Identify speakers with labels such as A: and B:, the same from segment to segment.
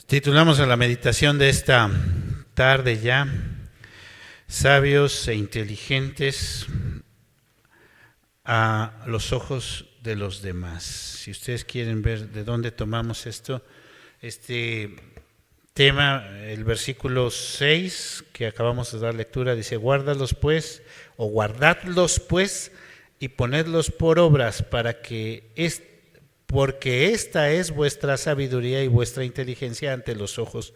A: Titulamos a la meditación de esta tarde ya, sabios e inteligentes a los ojos de los demás. Si ustedes quieren ver de dónde tomamos este tema, el versículo 6 que acabamos de dar lectura dice: guárdalos pues, o guardadlos pues, y ponedlos por obras porque esta es vuestra sabiduría y vuestra inteligencia ante los ojos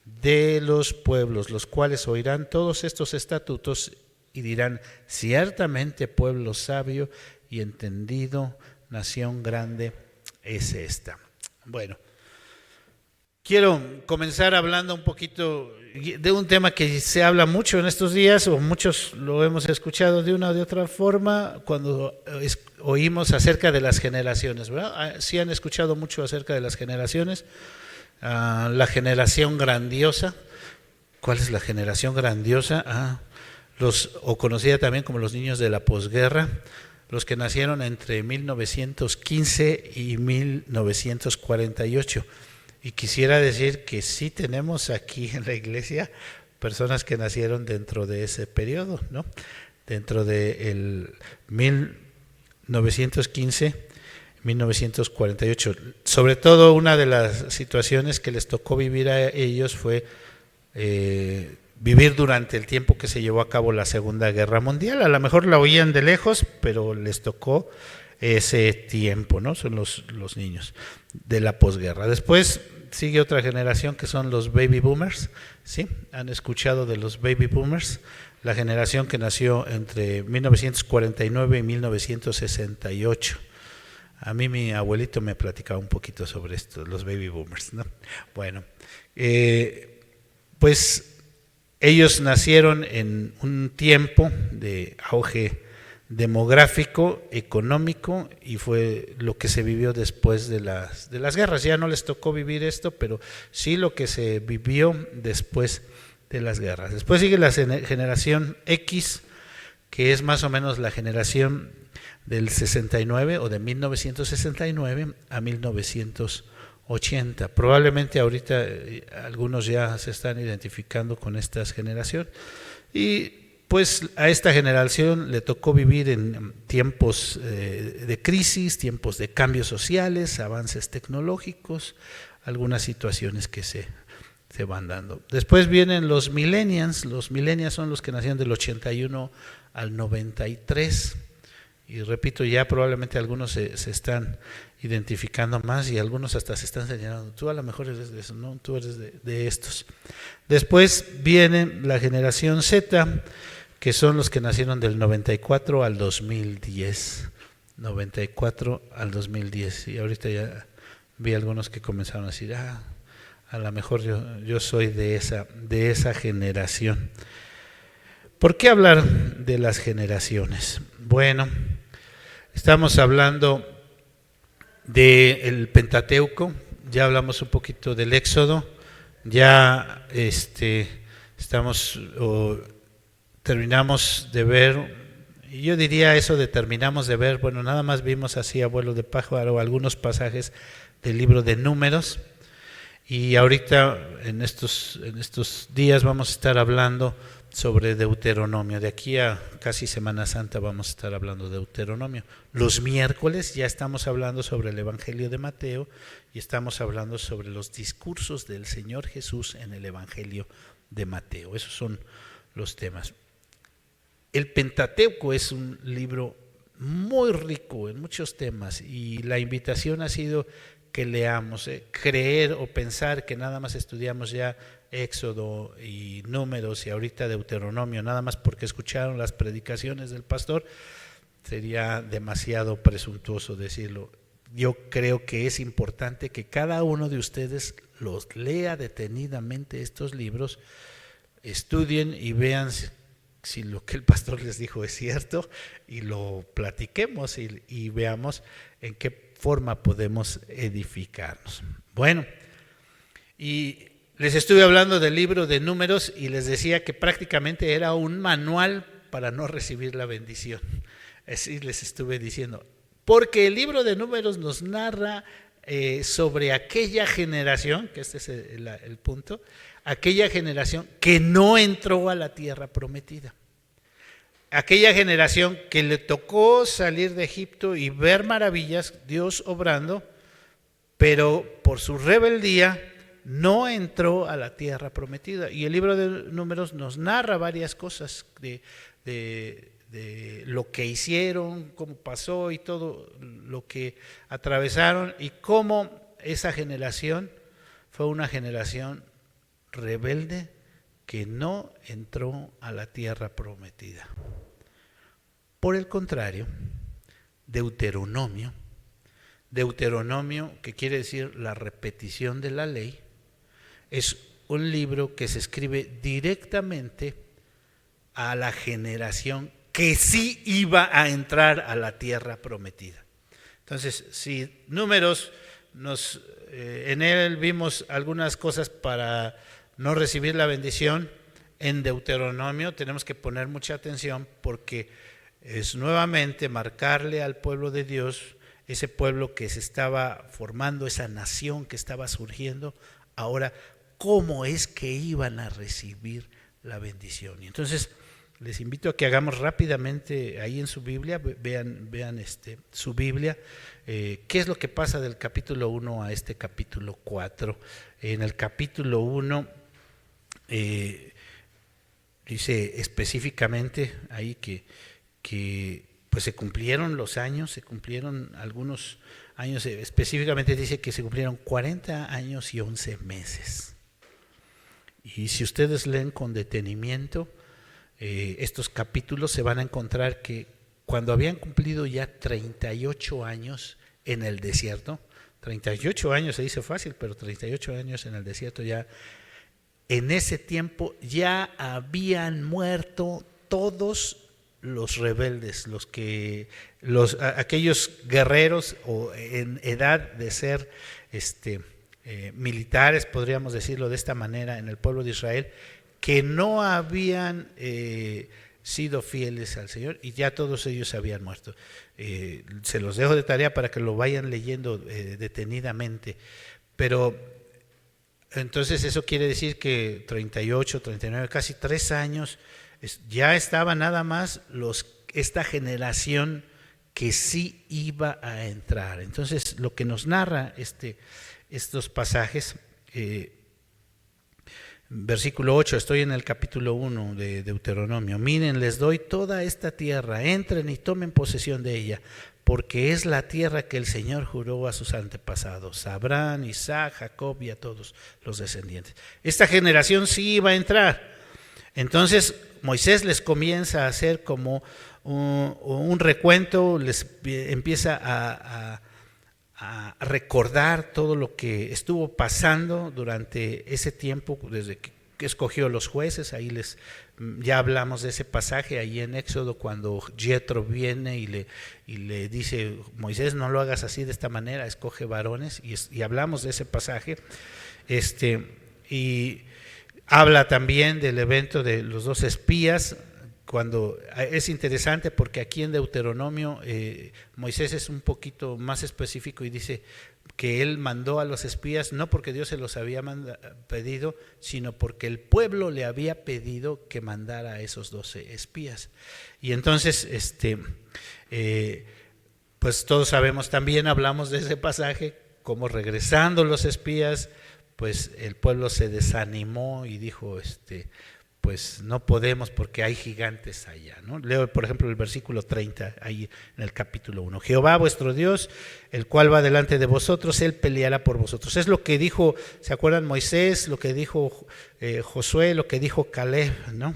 A: de los pueblos, los cuales oirán todos estos estatutos y dirán: ciertamente pueblo sabio y entendido, nación grande es esta. Bueno, quiero comenzar hablando un poquito de un tema que se habla mucho en estos días, o muchos lo hemos escuchado de una o de otra forma, cuando oímos acerca de las generaciones, ¿verdad? Sí han escuchado mucho acerca de las generaciones, la generación grandiosa. ¿Cuál es la generación grandiosa? O conocida también como los niños de la posguerra, los que nacieron entre 1915 y 1948. Y quisiera decir que sí tenemos aquí en la iglesia personas que nacieron dentro de ese periodo, ¿no? Dentro del 1915, 1948. Sobre todo, una de las situaciones que les tocó vivir a ellos fue vivir durante el tiempo que se llevó a cabo la Segunda Guerra Mundial. A lo mejor la oían de lejos, pero les tocó ese tiempo, ¿no? Son los niños de la posguerra. Después sigue otra generación que son los baby boomers, ¿sí? Han escuchado de los baby boomers, la generación que nació entre 1949 y 1968. A mí mi abuelito me platicaba un poquito sobre esto, los baby boomers, ¿no? Bueno, pues ellos nacieron en un tiempo de auge demográfico, económico, y fue lo que se vivió después de las guerras. Ya no les tocó vivir esto, pero sí lo que se vivió después de las guerras. Después sigue la generación X, que es más o menos la generación del 69 o de 1969 a 1980. Probablemente ahorita algunos ya se están identificando con esta generación, y pues a esta generación le tocó vivir en tiempos de crisis, tiempos de cambios sociales, avances tecnológicos, algunas situaciones que se van dando. Después vienen los millennials. Los millennials son los que nacieron del 81 al 93. Y repito, ya probablemente algunos se están identificando más, y algunos hasta se están señalando: tú a lo mejor eres de eso, no, tú eres de estos. Después viene la generación Z, que son los que nacieron del 94 al 2010. 94 al 2010. Y ahorita ya vi algunos que comenzaron a decir: a lo mejor yo soy de esa generación. ¿Por qué hablar de las generaciones? Bueno, estamos hablando del Pentateuco, ya hablamos un poquito del Éxodo, ya terminamos de ver, y yo diría eso de terminamos de ver, bueno, nada más vimos así a vuelo de pájaro algunos pasajes del libro de Números, y ahorita en estos días vamos a estar hablando sobre Deuteronomio. De aquí a casi Semana Santa vamos a estar hablando de Deuteronomio. Los miércoles ya estamos hablando sobre el Evangelio de Mateo, y estamos hablando sobre los discursos del Señor Jesús en el Evangelio de Mateo. Esos son los temas. El Pentateuco es un libro muy rico en muchos temas, y la invitación ha sido que leamos. Creer o pensar que nada más estudiamos ya Éxodo y Números y ahorita Deuteronomio nada más porque escucharon las predicaciones del pastor, sería demasiado presuntuoso decirlo. Yo creo que es importante que cada uno de ustedes los lea detenidamente estos libros, estudien y vean si lo que el pastor les dijo es cierto, y lo platiquemos y veamos en qué forma podemos edificarnos. Bueno, y les estuve hablando del libro de Números, y les decía que prácticamente era un manual para no recibir la bendición. Así les estuve diciendo, porque el libro de Números nos narra sobre aquella generación, que este es el punto, aquella generación que no entró a la tierra prometida. Aquella generación que le tocó salir de Egipto y ver maravillas, Dios obrando, pero por su rebeldía no entró a la tierra prometida. Y el libro de Números nos narra varias cosas de lo que hicieron, cómo pasó y todo lo que atravesaron y cómo esa generación fue una generación rebelde que no entró a la tierra prometida. Por el contrario, Deuteronomio, que quiere decir la repetición de la ley, es un libro que se escribe directamente a la generación que sí iba a entrar a la tierra prometida. Entonces, si Números, en él vimos algunas cosas para no recibir la bendición, en Deuteronomio tenemos que poner mucha atención porque es nuevamente marcarle al pueblo de Dios, ese pueblo que se estaba formando, esa nación que estaba surgiendo, ahora cómo es que iban a recibir la bendición. Y entonces les invito a que hagamos rápidamente ahí en su Biblia, vean su Biblia, qué es lo que pasa del capítulo 1 a este capítulo 4. En el capítulo 1 dice específicamente ahí que pues se cumplieron los años, se cumplieron algunos años, específicamente dice que se cumplieron 40 años y 11 meses. Y si ustedes leen con detenimiento estos capítulos, se van a encontrar que cuando habían cumplido ya 38 años en el desierto, 38 años se dice fácil, pero 38 años en el desierto ya, en ese tiempo ya habían muerto todos los rebeldes, aquellos guerreros o en edad de ser militares, podríamos decirlo de esta manera, en el pueblo de Israel, que no habían sido fieles al Señor, y ya todos ellos habían muerto. Se los dejo de tarea para que lo vayan leyendo detenidamente, pero entonces eso quiere decir que 38, 39, casi 3 años ya estaba nada más esta generación que sí iba a entrar. Entonces lo que nos narra estos pasajes, versículo 8, estoy en el capítulo 1 de Deuteronomio. Miren, les doy toda esta tierra, entren y tomen posesión de ella, porque es la tierra que el Señor juró a sus antepasados, a Abraham, Isaac, Jacob y a todos los descendientes. Esta generación sí iba a entrar. Entonces Moisés les comienza a hacer como un recuento, les empieza a recordar todo lo que estuvo pasando durante ese tiempo, desde que escogió los jueces. Ahí ya hablamos de ese pasaje ahí en Éxodo, cuando Jetro viene y le dice: Moisés, no lo hagas así, de esta manera, escoge varones, y hablamos de ese pasaje. Y habla también del evento de los 2 espías, cuando es interesante porque aquí en Deuteronomio Moisés es un poquito más específico y dice que él mandó a los espías no porque Dios se los había pedido, sino porque el pueblo le había pedido que mandara a esos 12 espías. Y entonces pues todos sabemos, también hablamos de ese pasaje, como regresando los espías, pues el pueblo se desanimó y dijo, pues no podemos porque hay gigantes allá, ¿no? Leo por ejemplo el versículo 30 ahí en el capítulo 1. Jehová vuestro Dios, el cual va delante de vosotros, él peleará por vosotros. Es lo que dijo, ¿se acuerdan? Moisés, lo que dijo Josué, lo que dijo Caleb, ¿no?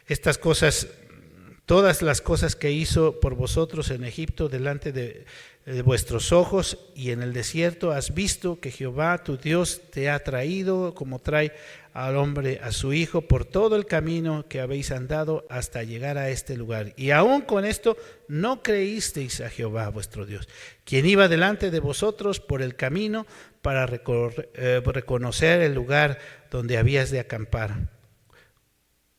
A: Estas cosas, todas las cosas que hizo por vosotros en Egipto delante de vuestros ojos y en el desierto, has visto que Jehová tu Dios te ha traído como trae al hombre a su hijo por todo el camino que habéis andado hasta llegar a este lugar. Y aún con esto no creísteis a Jehová vuestro Dios, quien iba delante de vosotros por el camino para reconocer el lugar donde habías de acampar.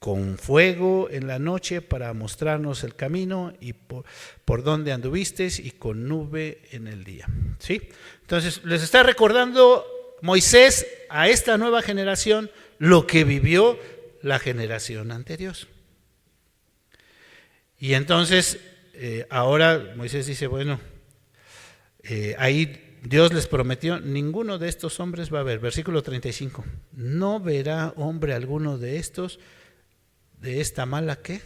A: con fuego en la noche para mostrarnos el camino y por donde anduvisteis, y con nube en el día. ¿Sí? Entonces les está recordando Moisés a esta nueva generación lo que vivió la generación anterior. Y entonces ahora Moisés dice, bueno, ahí Dios les prometió, ninguno de estos hombres va a ver. Versículo 35, no verá hombre alguno de estos, de esta mala ¿qué?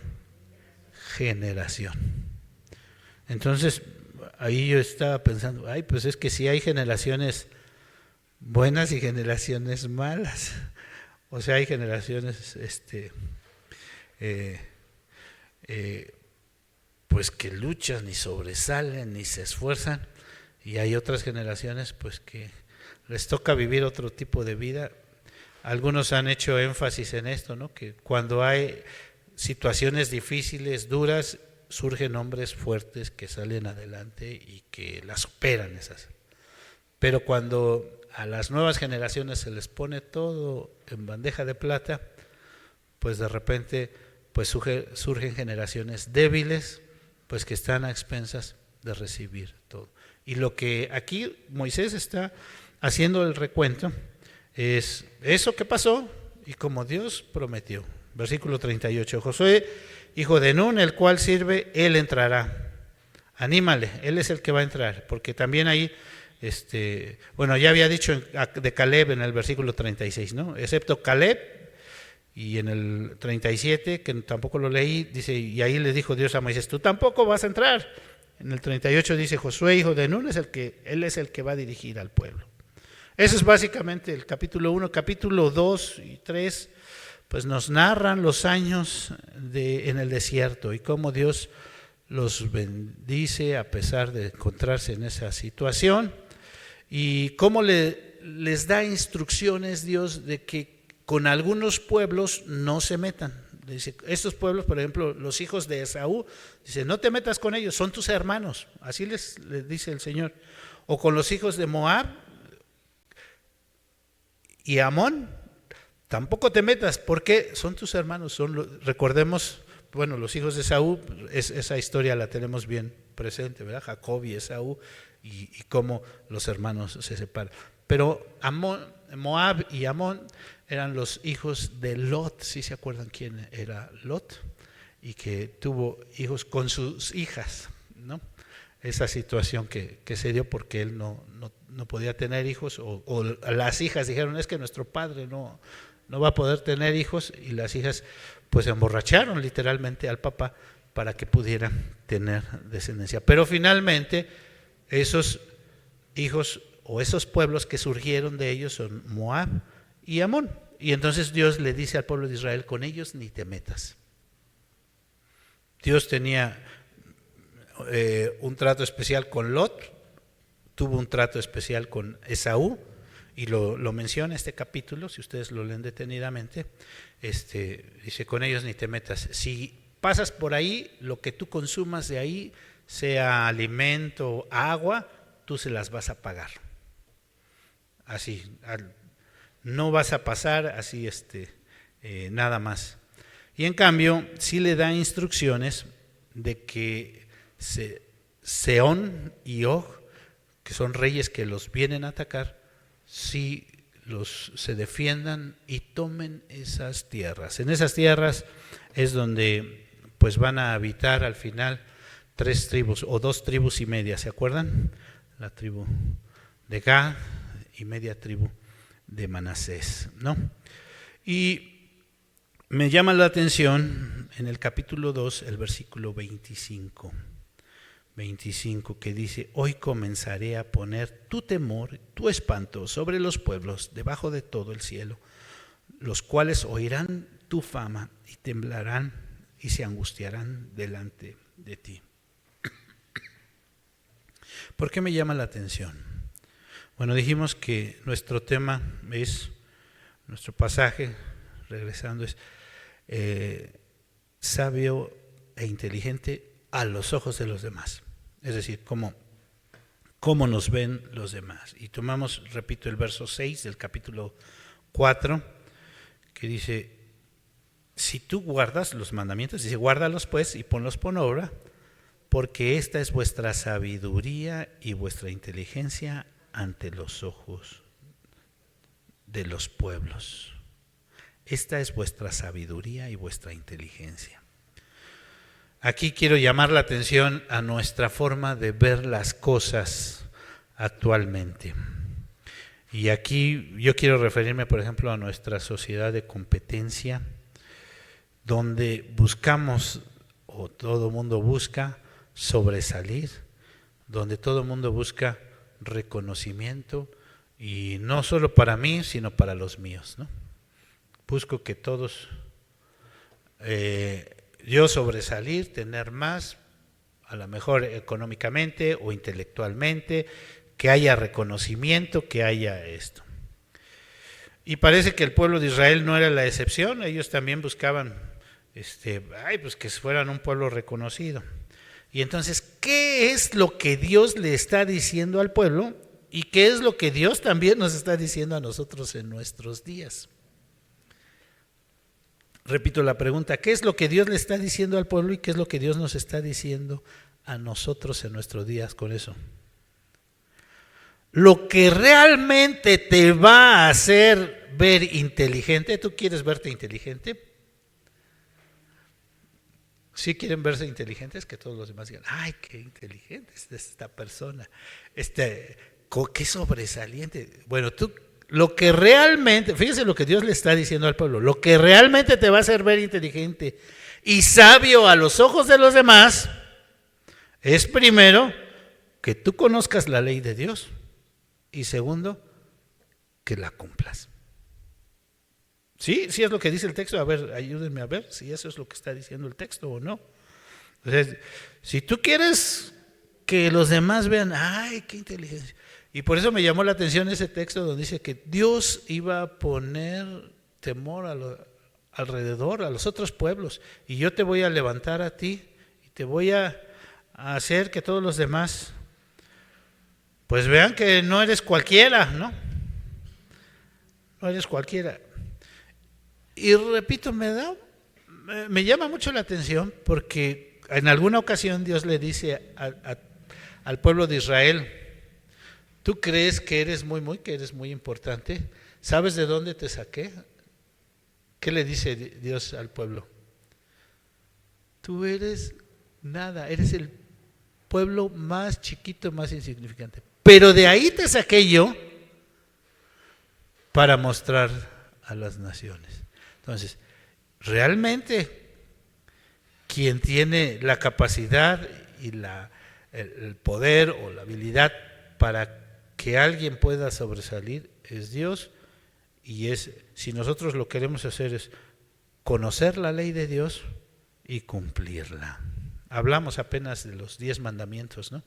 A: Generación. Entonces ahí yo estaba pensando, ay, pues es que si hay generaciones buenas y generaciones malas. O sea, hay generaciones pues que luchan y sobresalen y se esfuerzan, y hay otras generaciones pues que les toca vivir otro tipo de vida. Algunos han hecho énfasis en esto, ¿no? Que cuando hay situaciones difíciles, duras, surgen hombres fuertes que salen adelante y que las superan esas. Pero cuando a las nuevas generaciones se les pone todo en bandeja de plata, pues de repente pues surgen generaciones débiles, pues que están a expensas de recibir todo. Y lo que aquí Moisés está haciendo el recuento es eso que pasó y como Dios prometió. Versículo 38, Josué, hijo de Nun, el cual sirve, él entrará. Anímale, él es el que va a entrar, porque también ahí, bueno, ya había dicho de Caleb en el versículo 36, ¿no? Excepto Caleb, y en el 37, que tampoco lo leí, dice, y ahí le dijo Dios a Moisés, tú tampoco vas a entrar. En el 38 dice, Josué, hijo de Nun, él es el que va a dirigir al pueblo. Eso es básicamente el capítulo 1. Capítulo 2 y 3 pues nos narran los años en el desierto y cómo Dios los bendice a pesar de encontrarse en esa situación, y cómo les da instrucciones Dios de que con algunos pueblos no se metan. Dice, estos pueblos, por ejemplo, los hijos de Esaú, dice, no te metas con ellos, son tus hermanos, así les dice el Señor. O con los hijos de Moab y Amón, tampoco te metas, porque son tus hermanos. Recordemos, bueno, los hijos de Esaú, esa historia la tenemos bien presente, ¿verdad? Jacob y Esaú, y cómo los hermanos se separan. Pero Moab y Amón eran los hijos de Lot. ¿Sí se acuerdan quién era Lot? Y que tuvo hijos con sus hijas, ¿no? Esa situación que se dio porque él no podía tener hijos, o las hijas dijeron, es que nuestro padre no va a poder tener hijos, y las hijas pues emborracharon literalmente al papá para que pudieran tener descendencia. Pero finalmente esos hijos o esos pueblos que surgieron de ellos son Moab y Amón. Y entonces Dios le dice al pueblo de Israel, con ellos ni te metas. Dios tenía un trato especial con Lot, tuvo un trato especial con Esaú, y lo menciona este capítulo, si ustedes lo leen detenidamente. Dice, con ellos ni te metas. Si pasas por ahí, lo que tú consumas de ahí, sea alimento, agua, tú se las vas a pagar. Así, no vas a pasar así nada más. Y en cambio, sí le da instrucciones de que Sehón y Og, que son reyes que los vienen a atacar, sí se defiendan y tomen esas tierras. En esas tierras es donde pues van a habitar al final 3 tribus o 2 tribus y media, ¿se acuerdan? La tribu de Gad y media tribu de Manasés, ¿no? Y me llama la atención en el capítulo 2, el versículo 25, que dice, hoy comenzaré a poner tu temor, tu espanto sobre los pueblos debajo de todo el cielo, los cuales oirán tu fama y temblarán y se angustiarán delante de ti. ¿Por qué me llama la atención? Bueno, dijimos que nuestro tema es, nuestro pasaje, regresando, es sabio e inteligente a los ojos de los demás. Es decir, cómo nos ven los demás. Y tomamos, repito, el verso 6 del capítulo 4, que dice, si tú guardas los mandamientos, dice, guárdalos pues y ponlos por obra, porque esta es vuestra sabiduría y vuestra inteligencia ante los ojos de los pueblos. Esta es vuestra sabiduría y vuestra inteligencia. Aquí quiero llamar la atención a nuestra forma de ver las cosas actualmente. Y aquí yo quiero referirme, por ejemplo, a nuestra sociedad de competencia, donde buscamos, o todo mundo busca, sobresalir, donde todo mundo busca reconocimiento, y no solo para mí, sino para los míos, ¿no? Busco que todos, yo sobresalir, tener más, a lo mejor económicamente o intelectualmente, que haya reconocimiento, que haya esto. Y parece que el pueblo de Israel no era la excepción, ellos también buscaban, pues que fueran un pueblo reconocido. Y entonces, ¿qué es lo que Dios le está diciendo al pueblo? ¿Y qué es lo que Dios también nos está diciendo a nosotros en nuestros días? Repito la pregunta, ¿qué es lo que Dios le está diciendo al pueblo y qué es lo que Dios nos está diciendo a nosotros en nuestros días con eso? Lo que realmente te va a hacer ver inteligente, ¿tú quieres verte inteligente? ¿Sí quieren verse inteligentes? Que todos los demás digan, ¡ay, qué inteligente es esta persona! ¡Qué sobresaliente! Bueno, tú, lo que realmente, fíjense lo que Dios le está diciendo al pueblo, lo que realmente te va a hacer ver inteligente y sabio a los ojos de los demás, es primero, que tú conozcas la ley de Dios y segundo, que la cumplas. ¿Sí? ¿Sí es lo que dice el texto? A ver, ayúdenme a ver si eso es lo que está diciendo el texto o no. Entonces, si tú quieres que los demás vean, ¡ay, qué inteligencia! Y por eso me llamó la atención ese texto donde dice que Dios iba a poner temor alrededor, a los otros pueblos, y yo te voy a levantar a ti y te voy a hacer que todos los demás pues vean que no eres cualquiera, ¿no? No eres cualquiera. Y repito, me llama mucho la atención porque en alguna ocasión Dios le dice al pueblo de Israel, ¿tú crees que eres que eres muy importante? ¿Sabes de dónde te saqué? ¿Qué le dice Dios al pueblo? Tú eres nada, eres el pueblo más chiquito, más insignificante. Pero de ahí te saqué yo para mostrar a las naciones. Entonces, realmente quien tiene la capacidad y el poder o la habilidad para que alguien pueda sobresalir es Dios, y si nosotros lo queremos hacer es conocer la ley de Dios y cumplirla. Hablamos apenas de los 10 mandamientos, ¿no?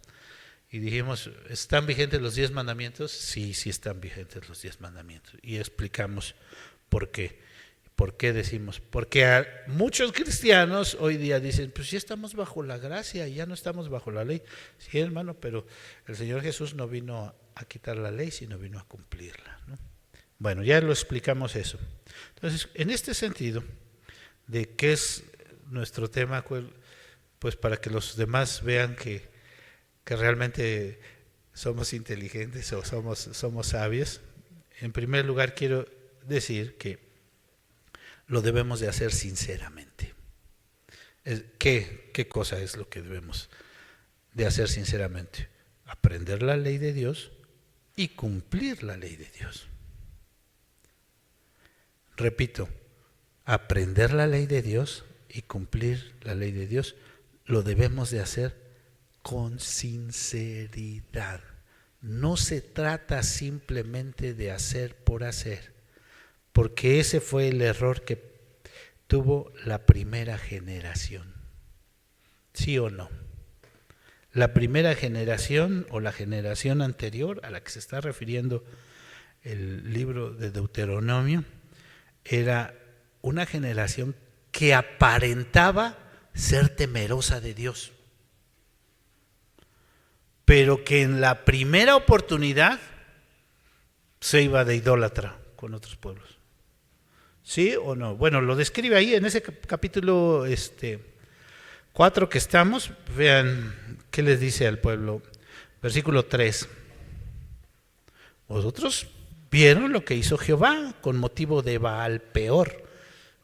A: Y dijimos, ¿están vigentes los 10 mandamientos? Sí, sí están vigentes los 10 mandamientos. Y explicamos por qué. ¿Por qué decimos? Porque muchos cristianos hoy día dicen, pues ya estamos bajo la gracia, ya no estamos bajo la ley. Sí, hermano, pero el Señor Jesús no vino a quitar la ley, sino vino a cumplirla, ¿no? Bueno, ya lo explicamos eso. Entonces, en este sentido, de qué es nuestro tema, pues para que los demás vean que realmente somos inteligentes o somos sabios, en primer lugar quiero decir que lo debemos de hacer sinceramente. ¿Qué cosa es lo que debemos de hacer sinceramente? Aprender la ley de Dios y cumplir la ley de Dios. Repito, aprender la ley de Dios y cumplir la ley de Dios lo debemos de hacer con sinceridad. No se trata simplemente de hacer por hacer, porque ese fue el error que tuvo la primera generación. ¿Sí o no? La primera generación o la generación anterior a la que se está refiriendo el libro de Deuteronomio era una generación que aparentaba ser temerosa de Dios, pero que en la primera oportunidad se iba de idólatra con otros pueblos. ¿Sí o no? Bueno, lo describe ahí en ese capítulo 4 que estamos. Vean qué les dice al pueblo. Versículo 3. Vosotros vieron lo que hizo Jehová con motivo de Baal Peor.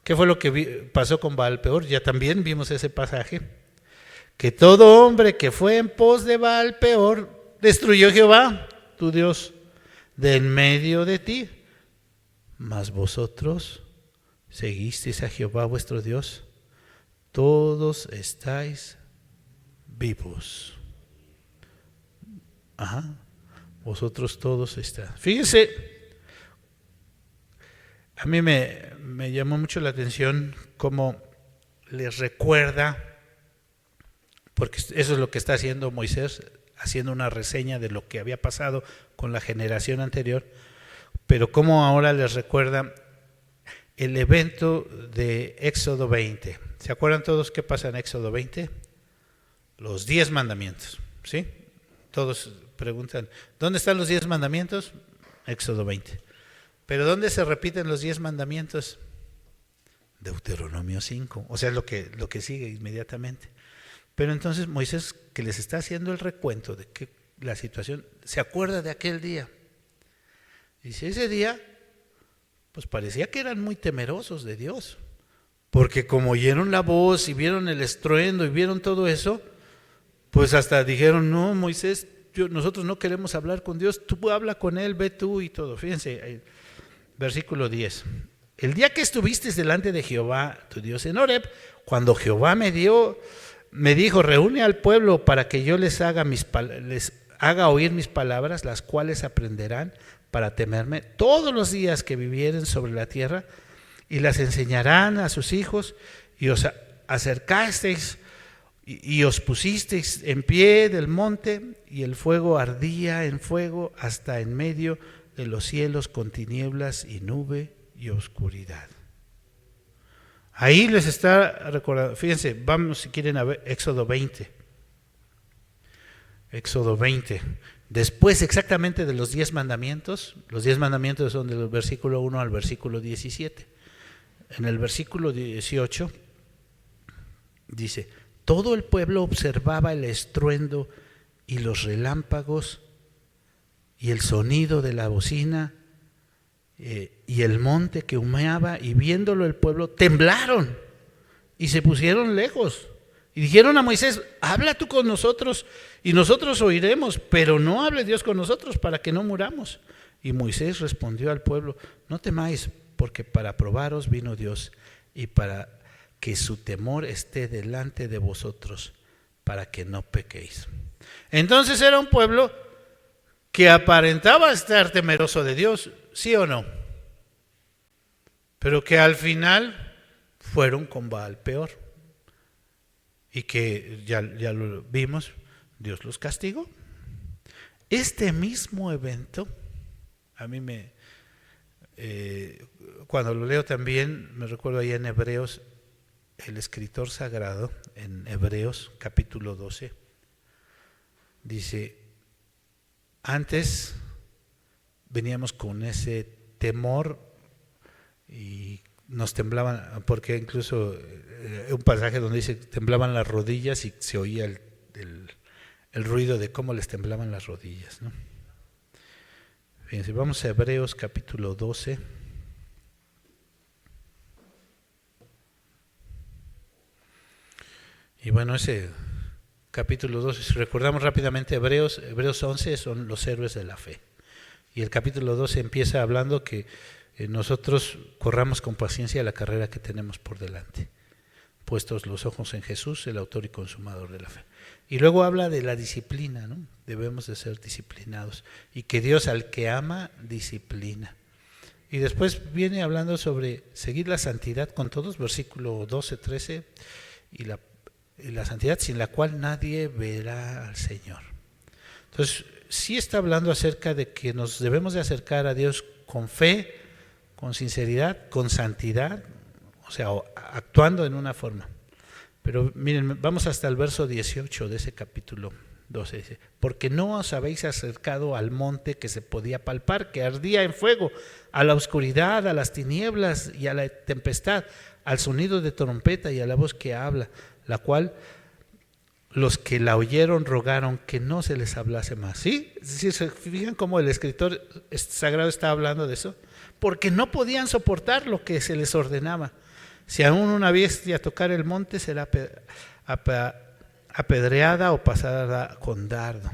A: ¿Qué fue lo que pasó con Baal Peor? Ya también vimos ese pasaje. Que todo hombre que fue en pos de Baal Peor, destruyó Jehová, tu Dios, de en medio de ti. Mas vosotros seguisteis a Jehová vuestro Dios, todos estáis vivos. Ajá, vosotros todos estáis. Fíjense, a mí me llamó mucho la atención cómo les recuerda, porque eso es lo que está haciendo Moisés, haciendo una reseña de lo que había pasado con la generación anterior, pero cómo ahora les recuerda el evento de Éxodo 20. ¿Se acuerdan todos qué pasa en Éxodo 20? Los 10 mandamientos, ¿sí? Todos preguntan, ¿dónde están los 10 mandamientos? Éxodo 20. ¿Pero dónde se repiten los 10 mandamientos? Deuteronomio 5, o sea, lo que sigue inmediatamente. Pero entonces Moisés, que les está haciendo el recuento de que la situación, se acuerda de aquel día. Dice, ese día, pues parecía que eran muy temerosos de Dios, porque como oyeron la voz y vieron el estruendo y vieron todo eso, pues hasta dijeron, no, Moisés, nosotros no queremos hablar con Dios, tú habla con Él, ve tú y todo. Fíjense, versículo 10. El día que estuviste delante de Jehová, tu Dios, en Horeb, cuando Jehová me dijo, reúne al pueblo para que yo les haga oír mis palabras, las cuales aprenderán para temerme todos los días que vivieren sobre la tierra, y las enseñarán a sus hijos, y os acercasteis y os pusisteis en pie del monte, y el fuego ardía en fuego hasta en medio de los cielos con tinieblas y nube y oscuridad. Ahí les está recordando. Fíjense, vamos si quieren a ver Éxodo 20. Éxodo 20. Después exactamente de los 10 mandamientos, los 10 mandamientos son del versículo 1 al versículo 17. En el versículo 18 dice, todo el pueblo observaba el estruendo y los relámpagos y el sonido de la bocina y el monte que humeaba, y viéndolo el pueblo temblaron y se pusieron lejos y dijeron a Moisés, habla tú con nosotros y nosotros oiremos, pero no hable Dios con nosotros para que no muramos. Y Moisés respondió al pueblo, no temáis, porque para probaros vino Dios y para que su temor esté delante de vosotros, para que no pequéis. Entonces era un pueblo que aparentaba estar temeroso de Dios, ¿sí o no? Pero que al final fueron con Baal Peor. Y que ya lo vimos, Dios los castigó. Este mismo evento, a mí cuando lo leo también, me recuerdo ahí en Hebreos, el escritor sagrado, en Hebreos capítulo 12, dice, antes veníamos con ese temor y nos temblaban, porque incluso un pasaje donde dice temblaban las rodillas y se oía el ruido de cómo les temblaban las rodillas, ¿no? Fíjense, vamos a Hebreos capítulo 12. Y bueno, ese capítulo 12, si recordamos rápidamente Hebreos 11 son los héroes de la fe. Y el capítulo 12 empieza hablando que nosotros corramos con paciencia la carrera que tenemos por delante, puestos los ojos en Jesús, el autor y consumador de la fe. Y luego habla de la disciplina, ¿no? Debemos de ser disciplinados y que Dios al que ama disciplina. Y después viene hablando sobre seguir la santidad con todos, versículo 12, 13, y la santidad sin la cual nadie verá al Señor. Entonces, sí está hablando acerca de que nos debemos de acercar a Dios con fe, con sinceridad, con santidad, o sea, actuando en una forma. Pero miren, vamos hasta el verso 18 de ese capítulo 12 dice, porque no os habéis acercado al monte que se podía palpar, que ardía en fuego, a la oscuridad, a las tinieblas y a la tempestad, al sonido de trompeta y a la voz que habla, la cual los que la oyeron rogaron que no se les hablase más. ¿Sí? ¿Sí se fijan cómo el escritor sagrado está hablando de eso? Porque no podían soportar lo que se les ordenaba. Si aún una bestia tocar el monte, será apedreada o pasada con dardo.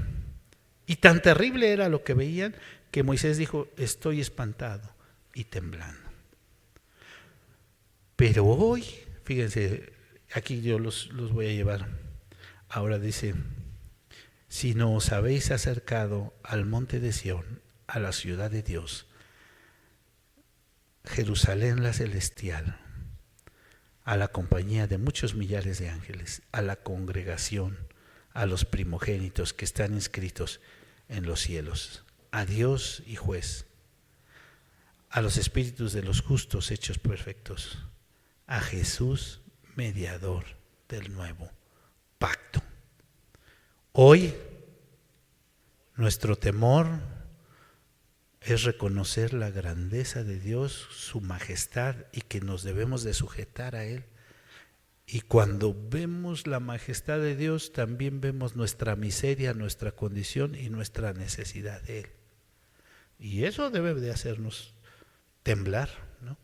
A: Y tan terrible era lo que veían que Moisés dijo, estoy espantado y temblando. Pero hoy, fíjense, aquí yo los voy a llevar. Ahora dice, si no os habéis acercado al monte de Sión, a la ciudad de Dios, Jerusalén la celestial, a la compañía de muchos millares de ángeles, a la congregación, a los primogénitos que están inscritos en los cielos, a Dios y juez, a los espíritus de los justos hechos perfectos, a Jesús, mediador del nuevo pacto. Hoy nuestro temor es reconocer la grandeza de Dios, su majestad, y que nos debemos de sujetar a Él. Y cuando vemos la majestad de Dios, también vemos nuestra miseria, nuestra condición y nuestra necesidad de Él. Y eso debe de hacernos temblar, ¿no?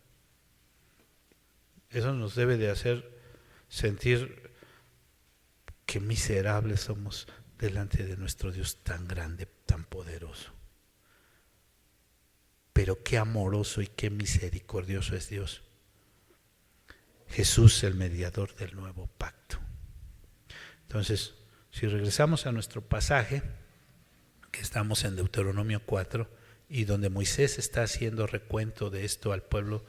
A: Eso nos debe de hacer sentir qué miserables somos delante de nuestro Dios tan grande, tan poderoso. Pero qué amoroso y qué misericordioso es Dios. Jesús, el mediador del nuevo pacto. Entonces, si regresamos a nuestro pasaje, que estamos en Deuteronomio 4, y donde Moisés está haciendo recuento de esto al pueblo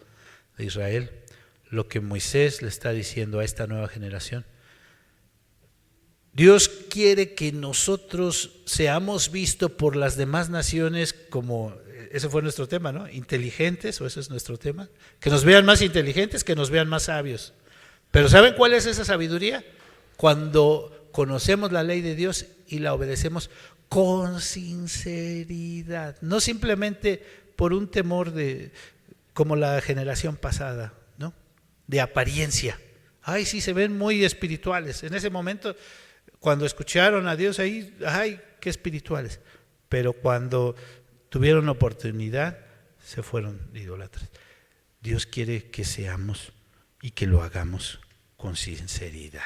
A: de Israel, lo que Moisés le está diciendo a esta nueva generación, Dios quiere que nosotros seamos vistos por las demás naciones como, ese fue nuestro tema, ¿no? Inteligentes, o ese es nuestro tema, que nos vean más inteligentes, que nos vean más sabios. Pero ¿saben cuál es esa sabiduría? Cuando conocemos la ley de Dios y la obedecemos con sinceridad, no simplemente por un temor de, como la generación pasada, ¿no? De apariencia. Ay, sí, se ven muy espirituales. En ese momento, cuando escucharon a Dios ahí, ay, qué espirituales. Pero cuando tuvieron oportunidad, se fueron idólatras. Dios quiere que seamos y que lo hagamos con sinceridad,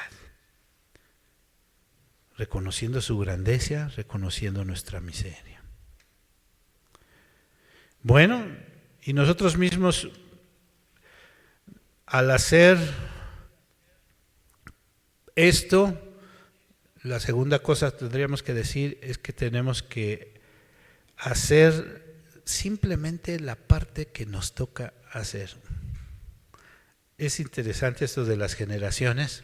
A: reconociendo su grandeza, reconociendo nuestra miseria. Bueno, y nosotros mismos, al hacer esto, la segunda cosa que tendríamos que decir es que tenemos que hacer simplemente la parte que nos toca hacer. Es interesante esto de las generaciones,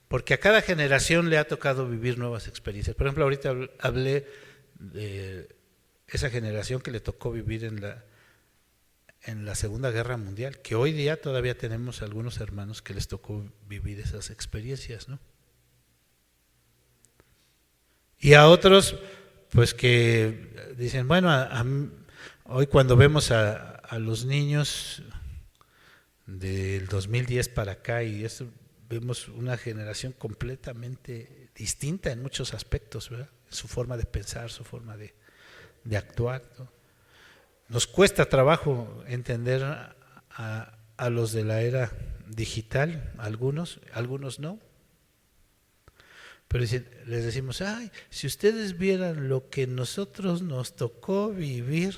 A: porque a cada generación le ha tocado vivir nuevas experiencias. Por ejemplo, ahorita hablé de esa generación que le tocó vivir en la Segunda Guerra Mundial, que hoy día todavía tenemos algunos hermanos que les tocó vivir esas experiencias, ¿no? Y a otros, pues que dicen, bueno, hoy cuando vemos a los niños del 2010 para acá, y eso, vemos una generación completamente distinta en muchos aspectos, ¿verdad? Su forma de pensar, su forma de actuar, ¿no? Nos cuesta trabajo entender a los de la era digital, algunos no. Pero les decimos, ay, si ustedes vieran lo que nosotros nos tocó vivir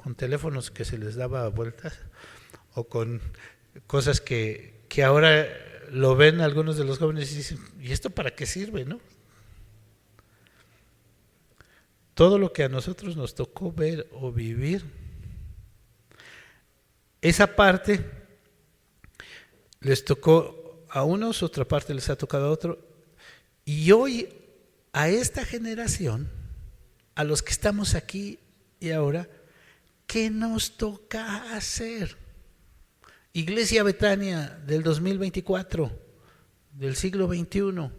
A: con teléfonos que se les daba vueltas o con cosas que ahora lo ven algunos de los jóvenes y dicen, ¿y esto para qué sirve, no? Todo lo que a nosotros nos tocó ver o vivir, esa parte les tocó a unos, otra parte les ha tocado a otro. Y hoy, a esta generación, a los que estamos aquí y ahora, ¿qué nos toca hacer? Iglesia Betania del 2024, del siglo XXI,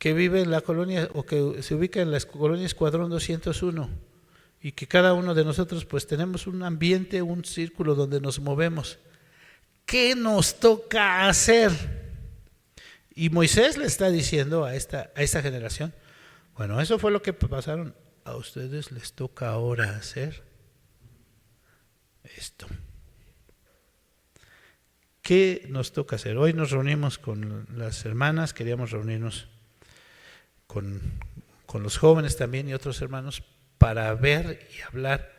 A: que vive en la colonia o que se ubica en la colonia Escuadrón 201 y que cada uno de nosotros pues tenemos un ambiente, un círculo donde nos movemos. ¿Qué nos toca hacer? Y Moisés le está diciendo a esta generación, bueno, eso fue lo que pasaron, a ustedes les toca ahora hacer esto. ¿Qué nos toca hacer? Hoy nos reunimos con las hermanas, queríamos reunirnos con los jóvenes también y otros hermanos para ver y hablar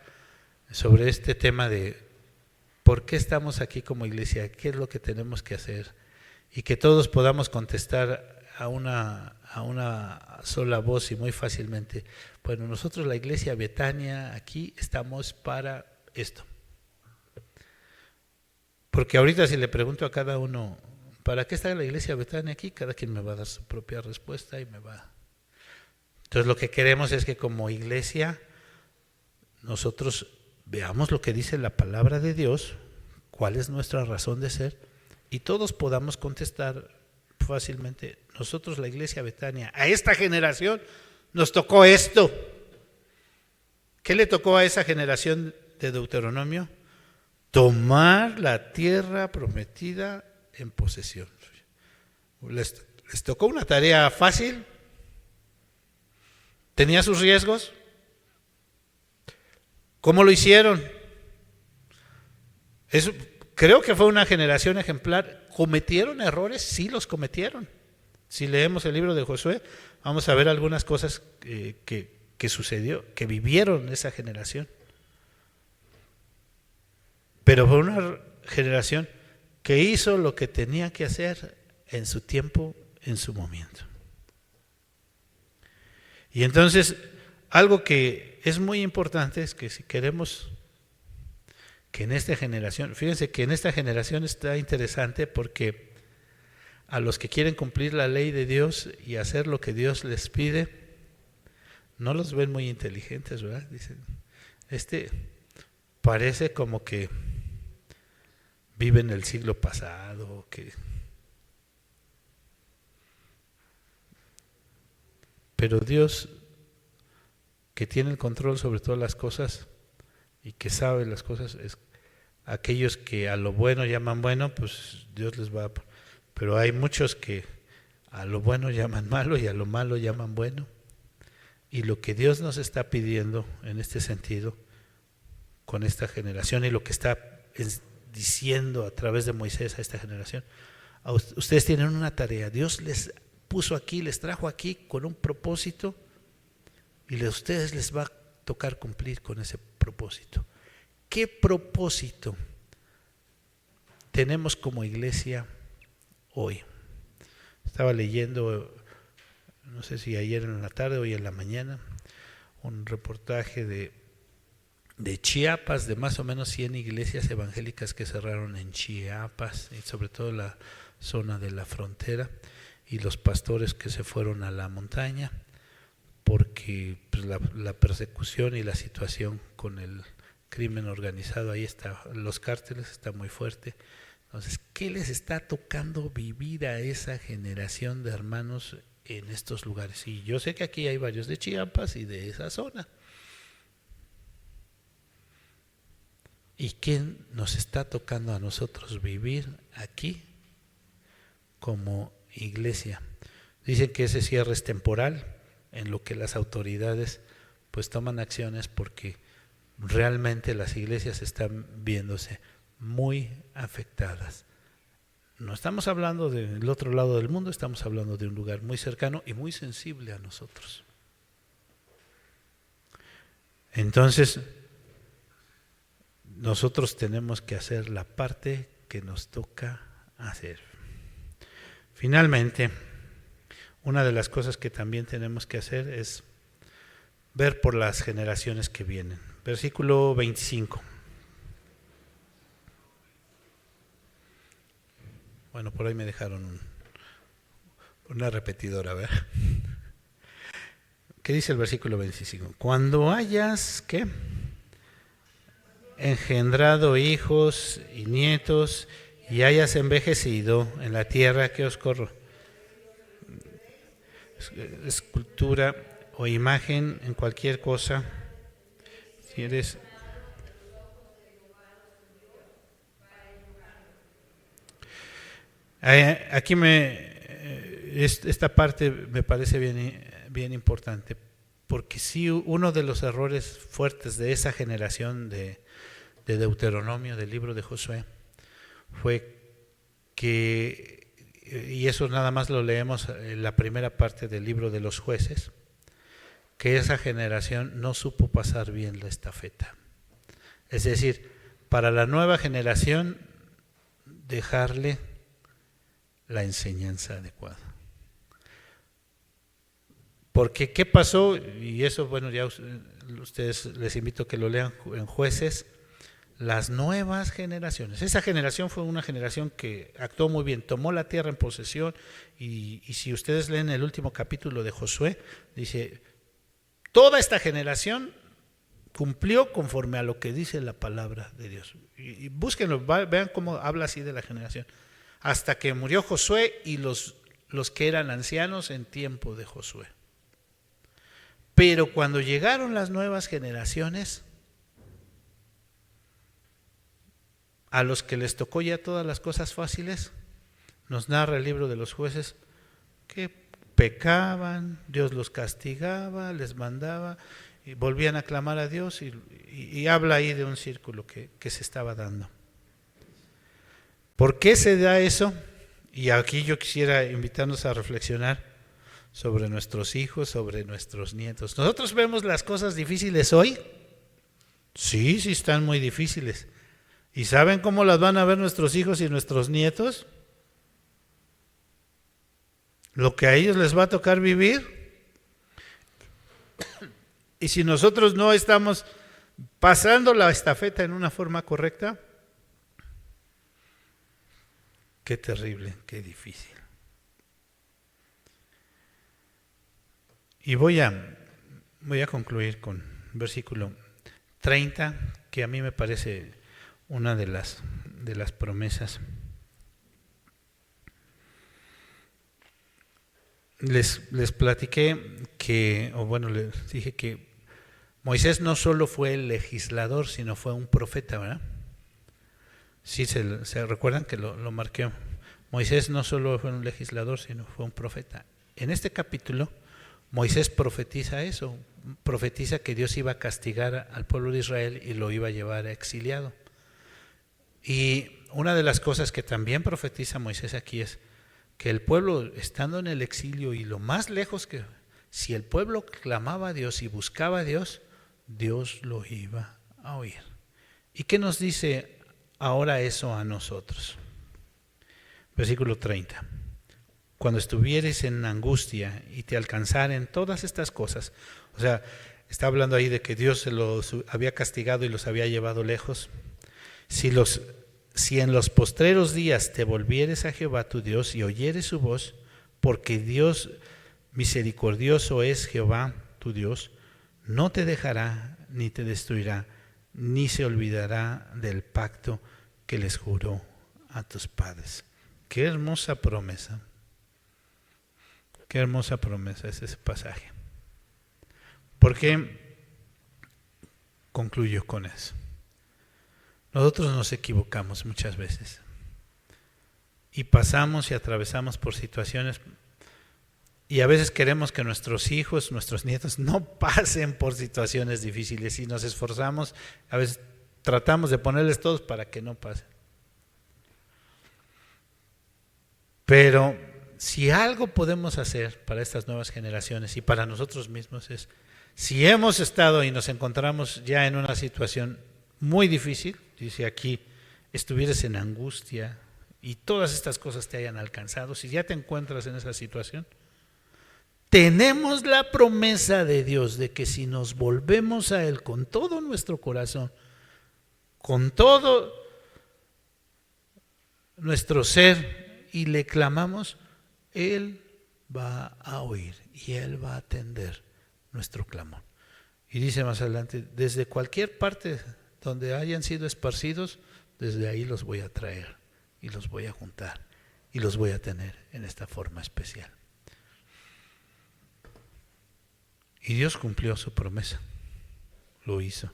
A: sobre este tema de por qué estamos aquí como iglesia, qué es lo que tenemos que hacer y que todos podamos contestar a una sola voz y muy fácilmente. Bueno, nosotros la iglesia Betania aquí estamos para esto. Porque ahorita si le pregunto a cada uno, ¿para qué está la iglesia Betania aquí? Cada quien me va a dar su propia respuesta y me va. Entonces lo que queremos es que como iglesia nosotros veamos lo que dice la palabra de Dios, cuál es nuestra razón de ser y todos podamos contestar fácilmente. Nosotros la iglesia Betania, a esta generación nos tocó esto. ¿Qué le tocó a esa generación de Deuteronomio? Tomar la tierra prometida en posesión. ¿Les tocó una tarea fácil? ¿Tenía sus riesgos? ¿Cómo lo hicieron? Creo que fue una generación ejemplar. ¿Cometieron errores? Sí, los cometieron. Si leemos el libro de Josué, vamos a ver algunas cosas que sucedió, que vivieron esa generación. Pero fue una generación que hizo lo que tenía que hacer en su tiempo, en su momento. Y entonces, algo que es muy importante es que si queremos que en esta generación, fíjense que en esta generación está interesante porque a los que quieren cumplir la ley de Dios y hacer lo que Dios les pide, no los ven muy inteligentes, ¿verdad? Dicen, parece como que vive en el siglo pasado, pero Dios, que tiene el control sobre todas las cosas y que sabe las cosas, es aquellos que a lo bueno llaman bueno, pues Dios les va, pero hay muchos que a lo bueno llaman malo y a lo malo llaman bueno. Y lo que Dios nos está pidiendo en este sentido, con esta generación y lo que está diciendo a través de Moisés a esta generación, ustedes tienen una tarea, Dios les puso aquí, les trajo aquí con un propósito y a ustedes les va a tocar cumplir con ese propósito. ¿Qué propósito tenemos como iglesia hoy? Estaba leyendo, no sé si ayer en la tarde o hoy en la mañana, un reportaje de Chiapas, de más o menos 100 iglesias evangélicas que cerraron en Chiapas, y sobre todo la zona de la frontera, y los pastores que se fueron a la montaña, porque pues, la persecución y la situación con el crimen organizado, ahí está, los cárteles, está muy fuerte. Entonces, ¿qué les está tocando vivir a esa generación de hermanos en estos lugares? Y yo sé que aquí hay varios de Chiapas y de esa zona. ¿Y qué nos está tocando a nosotros vivir aquí como iglesia? Dicen que ese cierre es temporal, en lo que las autoridades pues toman acciones, porque realmente las iglesias están viéndose muy afectadas. No estamos hablando del otro lado del mundo, estamos hablando de un lugar muy cercano y muy sensible a nosotros. Entonces, nosotros tenemos que hacer la parte que nos toca hacer. Finalmente, una de las cosas que también tenemos que hacer es ver por las generaciones que vienen. Versículo 25. Bueno, por ahí me dejaron una repetidora, ¿verdad? ¿Qué dice el versículo 25? Cuando hayas, ¿qué? Engendrado hijos y nietos y hayas envejecido en la tierra que os corro. escultura o imagen en cualquier cosa. Si eres aquí esta parte me parece bien importante, porque sí, uno de los errores fuertes de esa generación de Deuteronomio, del libro de Josué, fue que, y eso nada más lo leemos en la primera parte del libro de los jueces, que esa generación no supo pasar bien la estafeta. Es decir, para la nueva generación dejarle la enseñanza adecuada. Porque ¿qué pasó? Y eso, bueno, ya ustedes les invito a que lo lean en Jueces. Las nuevas generaciones, esa generación fue una generación que actuó muy bien, tomó la tierra en posesión, y si ustedes leen el último capítulo de Josué, dice, toda esta generación cumplió conforme a lo que dice la palabra de Dios. Y búsquenlo, vean cómo habla así de la generación. Hasta que murió Josué y los que eran ancianos en tiempo de Josué. Pero cuando llegaron las nuevas generaciones, a los que les tocó ya todas las cosas fáciles, nos narra el libro de los jueces que pecaban, Dios los castigaba, les mandaba, y volvían a clamar a Dios, y habla ahí de un círculo que se estaba dando. ¿Por qué se da eso? Y aquí yo quisiera invitarnos a reflexionar sobre nuestros hijos, sobre nuestros nietos. ¿Nosotros vemos las cosas difíciles hoy? Sí, sí están muy difíciles. ¿Y saben cómo las van a ver nuestros hijos y nuestros nietos? Lo que a ellos les va a tocar vivir. Y si nosotros no estamos pasando la estafeta en una forma correcta, qué terrible, qué difícil. Y voy a concluir con versículo 30, que a mí me parece una de las promesas. Les platiqué que, o bueno, les dije que Moisés no solo fue el legislador, sino fue un profeta, ¿verdad? Sí, se recuerdan que lo marqué. Moisés no solo fue un legislador, sino fue un profeta. En este capítulo, Moisés profetiza eso, profetiza que Dios iba a castigar al pueblo de Israel y lo iba a llevar exiliado. Y una de las cosas que también profetiza Moisés aquí es que el pueblo, estando en el exilio, y lo más lejos que, si el pueblo clamaba a Dios y buscaba a Dios, Dios lo iba a oír. ¿Y qué nos dice ahora eso a nosotros? Versículo 30. Cuando estuvieres en angustia y te alcanzaren todas estas cosas, o sea, está hablando ahí de que Dios se los había castigado y los había llevado lejos. Si en los postreros días te volvieres a Jehová tu Dios y oyeres su voz, porque Dios misericordioso es Jehová tu Dios, no te dejará ni te destruirá, ni se olvidará del pacto que les juró a tus padres. Qué hermosa promesa. Qué hermosa promesa es ese pasaje. ¿Por qué concluyo con eso? Nosotros nos equivocamos muchas veces y pasamos y atravesamos por situaciones, y a veces queremos que nuestros hijos, nuestros nietos no pasen por situaciones difíciles, y nos esforzamos, a veces tratamos de ponerles todos para que no pasen. Pero si algo podemos hacer para estas nuevas generaciones y para nosotros mismos es, si hemos estado y nos encontramos ya en una situación muy difícil, dice aquí, estuvieras en angustia y todas estas cosas te hayan alcanzado, si ya te encuentras en esa situación, tenemos la promesa de Dios de que si nos volvemos a Él con todo nuestro corazón, con todo nuestro ser, y le clamamos, Él va a oír y Él va a atender nuestro clamor. Y dice más adelante, desde cualquier parte donde hayan sido esparcidos, desde ahí los voy a traer y los voy a juntar y los voy a tener en esta forma especial. Y Dios cumplió su promesa, lo hizo.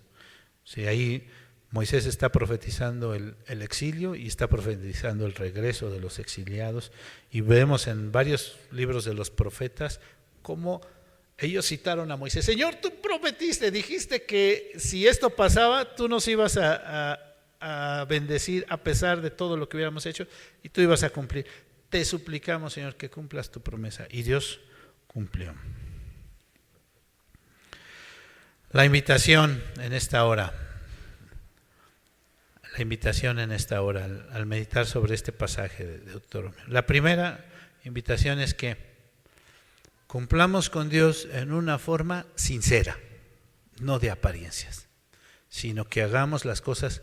A: Sí, ahí Moisés está profetizando el exilio y está profetizando el regreso de los exiliados, y vemos en varios libros de los profetas cómo ellos citaron a Moisés: Señor, tú prometiste, dijiste que si esto pasaba, tú nos ibas a bendecir a pesar de todo lo que hubiéramos hecho, y tú ibas a cumplir. Te suplicamos, Señor, que cumplas tu promesa. Y Dios cumplió. La invitación en esta hora, al meditar sobre este pasaje de Deuteronomio. La primera invitación es que cumplamos con Dios en una forma sincera, no de apariencias, sino que hagamos las cosas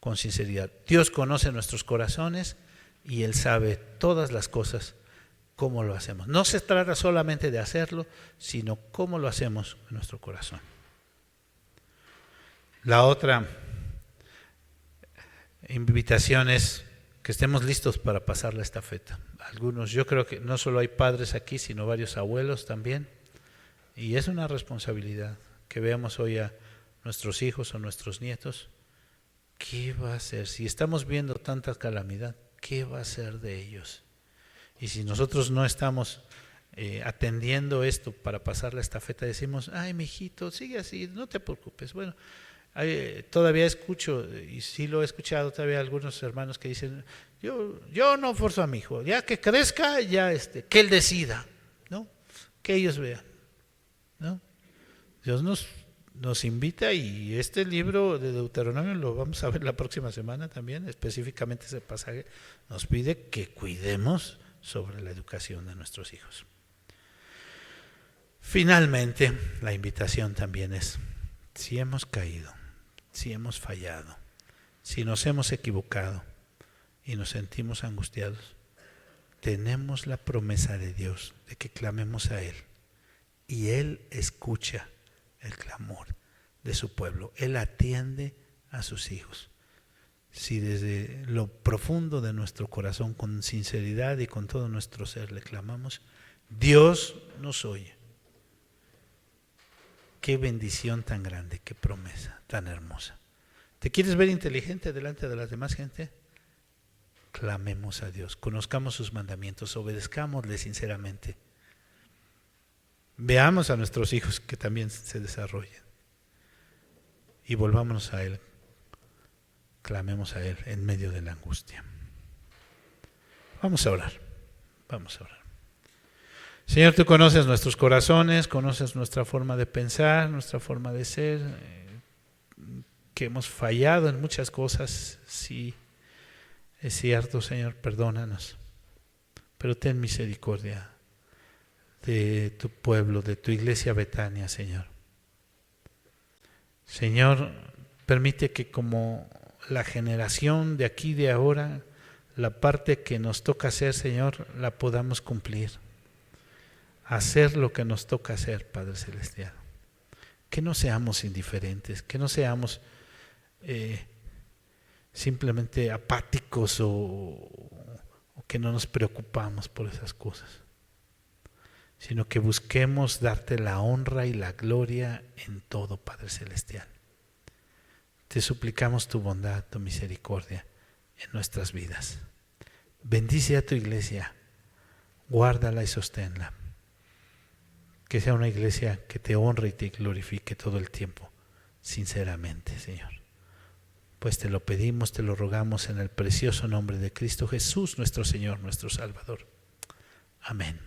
A: con sinceridad. Dios conoce nuestros corazones y Él sabe todas las cosas, cómo lo hacemos. No se trata solamente de hacerlo, sino cómo lo hacemos en nuestro corazón. La otra invitación es que estemos listos para pasar la estafeta. Algunos, yo creo que no solo hay padres aquí, sino varios abuelos también, y es una responsabilidad que veamos hoy a nuestros hijos o nuestros nietos. ¿Qué va a hacer? Si estamos viendo tanta calamidad, ¿qué va a ser de ellos? Y si nosotros no estamos atendiendo esto para pasar la estafeta, decimos: ay, mijito, sigue así, no te preocupes. Bueno, todavía escucho, y sí lo he escuchado todavía, algunos hermanos que dicen: yo no forzo a mi hijo, ya que crezca, ya que él decida, ¿no? Que ellos vean, ¿no? Dios nos invita, y este libro de Deuteronomio lo vamos a ver la próxima semana también, específicamente ese pasaje nos pide que cuidemos sobre la educación de nuestros hijos. Finalmente, la invitación también es: si hemos caído, si hemos fallado, si nos hemos equivocado y nos sentimos angustiados, tenemos la promesa de Dios de que clamemos a Él, y Él escucha el clamor de su pueblo. Él atiende a sus hijos. Si desde lo profundo de nuestro corazón, con sinceridad y con todo nuestro ser, le clamamos, Dios nos oye. Qué bendición tan grande, qué promesa tan hermosa. ¿Te quieres ver inteligente delante de la demás gente? Clamemos a Dios, conozcamos sus mandamientos, obedezcámosle sinceramente. Veamos a nuestros hijos que también se desarrollen y volvámonos a Él. Clamemos a Él en medio de la angustia. Vamos a orar. Señor, tú conoces nuestros corazones, conoces nuestra forma de pensar, nuestra forma de ser, que hemos fallado en muchas cosas. Sí, es cierto, Señor, perdónanos, pero ten misericordia de tu pueblo, de tu iglesia Betania, Señor. Señor, permite que como la generación de aquí de ahora, la parte que nos toca hacer, Señor, la podamos cumplir. Hacer lo que nos toca hacer, Padre Celestial. Que no seamos indiferentes, que no seamos simplemente apáticos o que no nos preocupamos por esas cosas, sino que busquemos darte la honra y la gloria en todo, Padre Celestial. Te suplicamos tu bondad, tu misericordia en nuestras vidas. Bendice a tu iglesia, guárdala y sosténla. Que sea una iglesia que te honre y te glorifique todo el tiempo, sinceramente, Señor. Pues te lo pedimos, te lo rogamos en el precioso nombre de Cristo Jesús, nuestro Señor, nuestro Salvador. Amén.